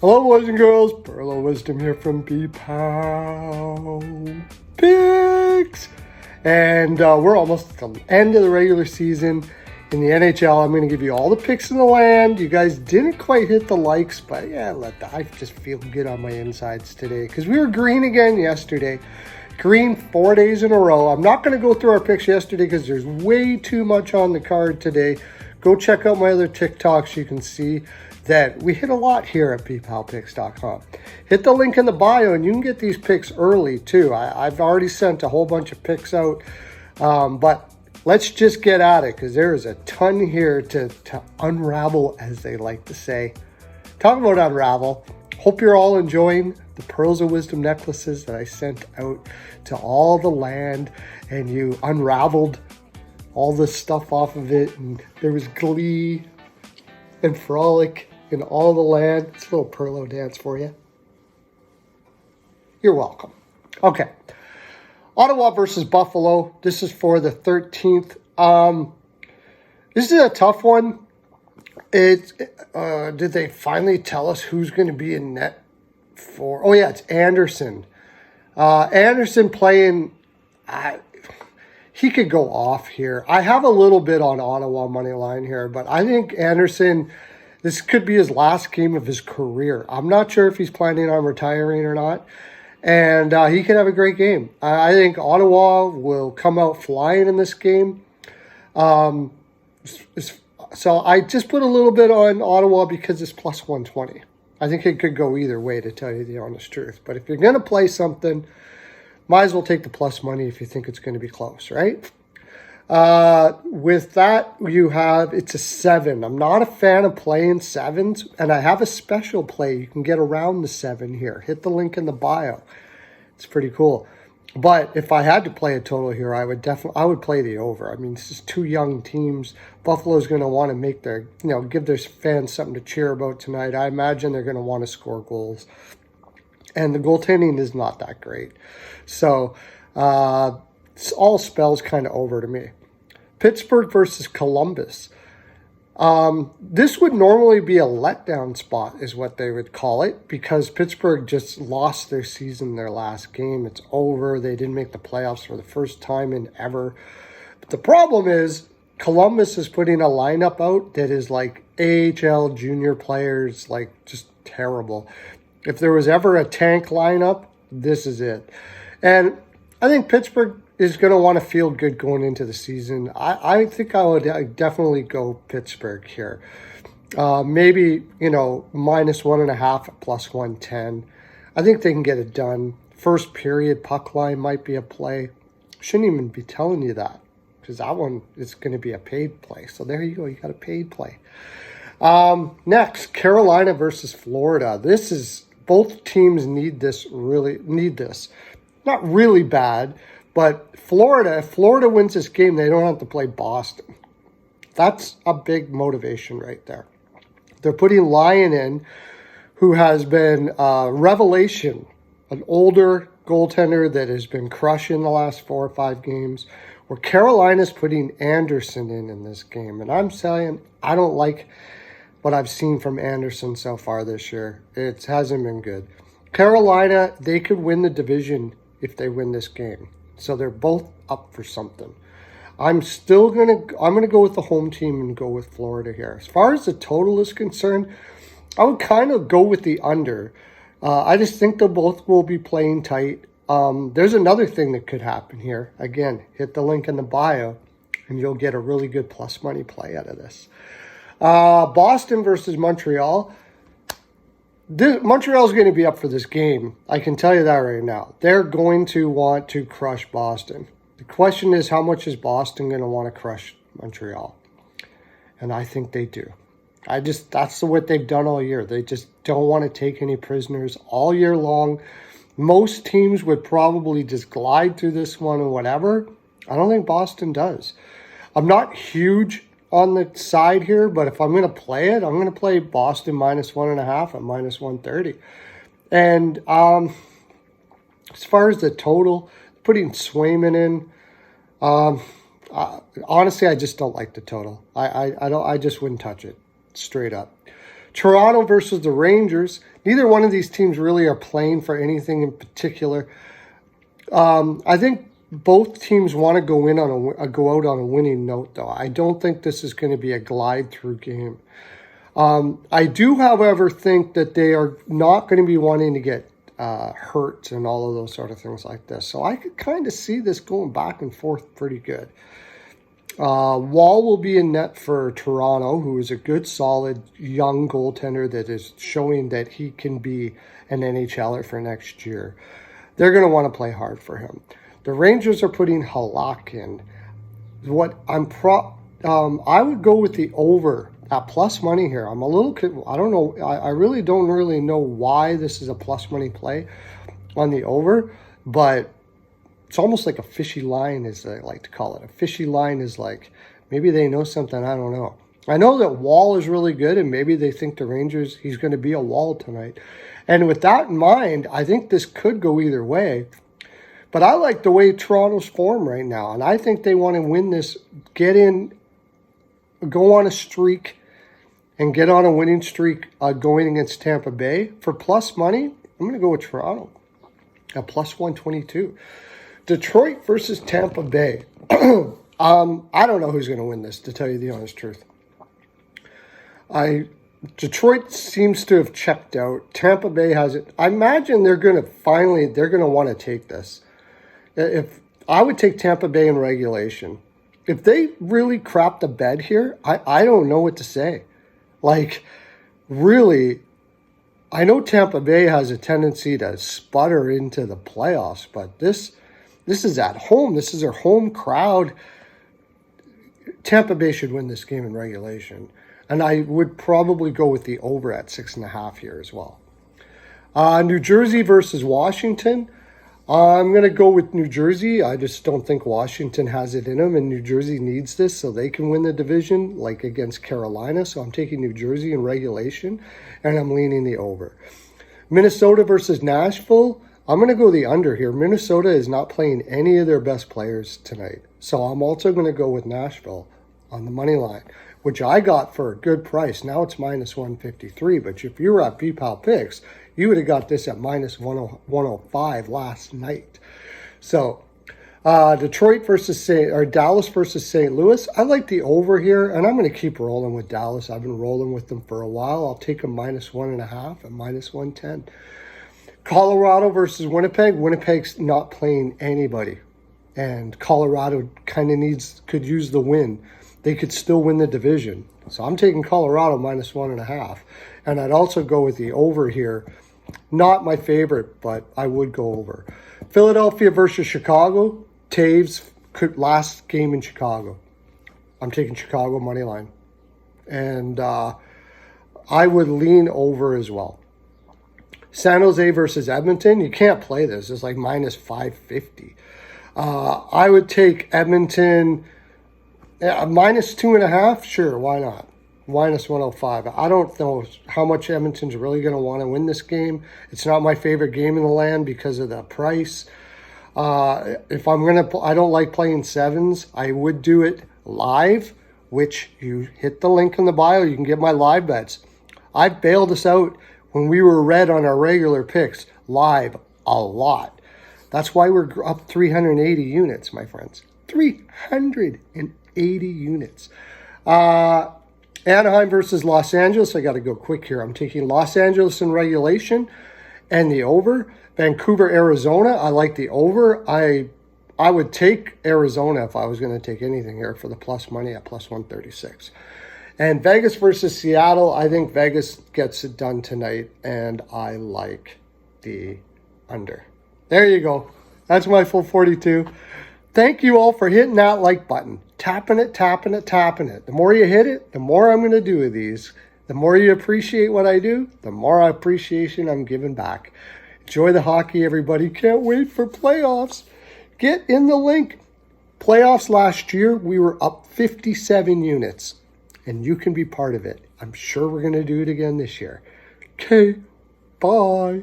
Hello, boys and girls. Pearl of Wisdom here from P-Pow Picks. And we're almost at the end of the regular season in the NHL. I'm going to give you all the picks in the land. You guys didn't quite hit the likes, but yeah, I just feel good on my insides today because we were green again yesterday. Green 4 days in a row. I'm not going to go through our picks yesterday because there's way too much on the card today. Go check out my other TikToks. You can see that we hit a lot here at ppowpicks.com. Hit the link in the bio and you can get these picks early too. I've already sent a whole bunch of picks out, but let's just get at it because there is a ton here to unravel, as they like to say. Talk about unravel. Hope you're all enjoying the Pearls of Wisdom necklaces that I sent out to all the land, and you unraveled all this stuff off of it, and there was glee and frolic in all the land. It's a little Perlo dance for you. You're welcome. Okay. Ottawa versus Buffalo. This is for the 13th. This is a tough one. Did they finally tell us who's going to be in net for? Oh, yeah, it's Anderson. Anderson playing. He could go off here. I have a little bit on Ottawa money line here, but I think Anderson, this could be his last game of his career. I'm not sure if he's planning on retiring or not, and he could have a great game. I think Ottawa will come out flying in this game. So I just put a little bit on Ottawa because it's plus 120. I think it could go either way, to tell you the honest truth. But if you're going to play something, might as well take the plus money if you think it's going to be close, right? With that, it's a 7. I'm not a fan of playing 7s, and I have a special play. You can get around the 7 here. Hit the link in the bio. It's pretty cool. But if I had to play a total here, I would play the over. I mean, this is two young teams. Buffalo's going to want to make give their fans something to cheer about tonight. I imagine they're going to want to score goals. And the goaltending is not that great. So, all spells kind of over to me. Pittsburgh versus Columbus. This would normally be a letdown spot, is what they would call it, because Pittsburgh just lost their season, their last game. It's over. They didn't make the playoffs for the first time in ever. But the problem is Columbus is putting a lineup out that is like AHL junior players, like just terrible. If there was ever a tank lineup, this is it. And I think Pittsburgh is going to want to feel good going into the season. I think I would definitely go Pittsburgh here. Maybe, minus 1.5 at plus 110. I think they can get it done. First period puck line might be a play. Shouldn't even be telling you that, because that one is going to be a paid play. So there you go. You got a paid play. Next, Carolina versus Florida. Both teams need this. Not really bad, but if Florida wins this game, they don't have to play Boston. That's a big motivation right there. They're putting Lyon in, who has been a revelation, an older goaltender that has been crushing the last 4 or 5 games, where Carolina's putting Anderson in this game. And I'm saying I don't like what I've seen from Anderson so far this year. It hasn't been good. Carolina, they could win the division if they win this game. So they're both up for something. I'm gonna go with the home team and go with Florida here. As far as the total is concerned, I would kind of go with the under. I just think they both will be playing tight. There's another thing that could happen here. Again, hit the link in the bio and you'll get a really good plus money play out of this. Boston versus Montreal. Montreal's going to be up for this game. I can tell you that right now. They're going to want to crush Boston. The question is, how much is Boston going to want to crush Montreal? And I think they do. That's what they've done all year. They just don't want to take any prisoners all year long. Most teams would probably just glide through this one or whatever. I don't think Boston does. I'm not huge on the side here, but if I'm going to play it, I'm going to play Boston minus 1.5 at minus 130. And as far as the total, putting Swayman in, honestly, I just don't like the total. I just wouldn't touch it, straight up. Toronto versus the Rangers. Neither one of these teams really are playing for anything in particular. I think both teams want to go out on a winning note, though. I don't think this is going to be a glide-through game. I do, however, think that they are not going to be wanting to get hurt and all of those sort of things like this. So I could kind of see this going back and forth pretty good. Wall will be in net for Toronto, who is a good, solid, young goaltender that is showing that he can be an NHLer for next year. They're going to want to play hard for him. The Rangers are putting Halak in. I would go with the over at plus money here. I'm a little, I don't know, I really don't know why this is a plus money play on the over, but it's almost like a fishy line, as I like to call it. A fishy line is like, maybe they know something, I don't know. I know that Wall is really good, and maybe they think the Rangers, he's going to be a Wall tonight. And with that in mind, I think this could go either way. But I like the way Toronto's form right now, and I think they want to win this, go on a streak, and get on a winning streak going against Tampa Bay. For plus money, I'm going to go with Toronto at plus 122. Detroit versus Tampa Bay. I don't know who's going to win this, to tell you the honest truth. Detroit seems to have checked out. Tampa Bay hasn't. I imagine they're going to want to take this. If I would take Tampa Bay in regulation. If they really crap the bed here, I don't know what to say. Like, really, I know Tampa Bay has a tendency to sputter into the playoffs, but this is at home. This is their home crowd. Tampa Bay should win this game in regulation. And I would probably go with the over at 6.5 here as well. New Jersey versus Washington. I'm going to go with New Jersey. I just don't think Washington has it in them, and New Jersey needs this so they can win the division, like against Carolina. So I'm taking New Jersey in regulation, and I'm leaning the over. Minnesota versus Nashville. I'm going to go the under here. Minnesota is not playing any of their best players tonight. So I'm also going to go with Nashville on the money line, which I got for a good price. Now it's minus 153. But if you were at PPAL Picks, you would have got this at minus 105 last night. So Dallas versus St. Louis. I like the over here, and I'm going to keep rolling with Dallas. I've been rolling with them for a while. I'll take them minus 1.5 at minus 110. Colorado versus Winnipeg. Winnipeg's not playing anybody, and Colorado kind of could use the win. They could still win the division. So I'm taking Colorado minus 1.5. And I'd also go with the over here. Not my favorite, but I would go over. Philadelphia versus Chicago. Taves last game in Chicago. I'm taking Chicago money line. And I would lean over as well. San Jose versus Edmonton. You can't play this. It's like minus 550. I would take Edmonton minus 2.5. Sure, why not? Minus 105. I don't know how much Edmonton's really going to want to win this game. It's not my favorite game in the land because of the price. If I'm going to, I don't like playing sevens. I would do it live, which you hit the link in the bio. You can get my live bets. I bailed us out when we were red on our regular picks live a lot. That's why we're up 380 units, my friends. 380 units. Anaheim versus Los Angeles. I got to go quick here. I'm taking Los Angeles in regulation and the over. Vancouver, Arizona. I like the over. I would take Arizona if I was going to take anything here for the plus money at plus 136. And Vegas versus Seattle. I think Vegas gets it done tonight, and I like the under. There you go. That's my full 42. Thank you all for hitting that like button. Tapping it, tapping it, tapping it. The more you hit it, the more I'm going to do of these. The more you appreciate what I do, the more appreciation I'm giving back. Enjoy the hockey, everybody. Can't wait for playoffs. Get in the link. Playoffs last year, we were up 57 units, and you can be part of it. I'm sure we're going to do it again this year. Okay, bye.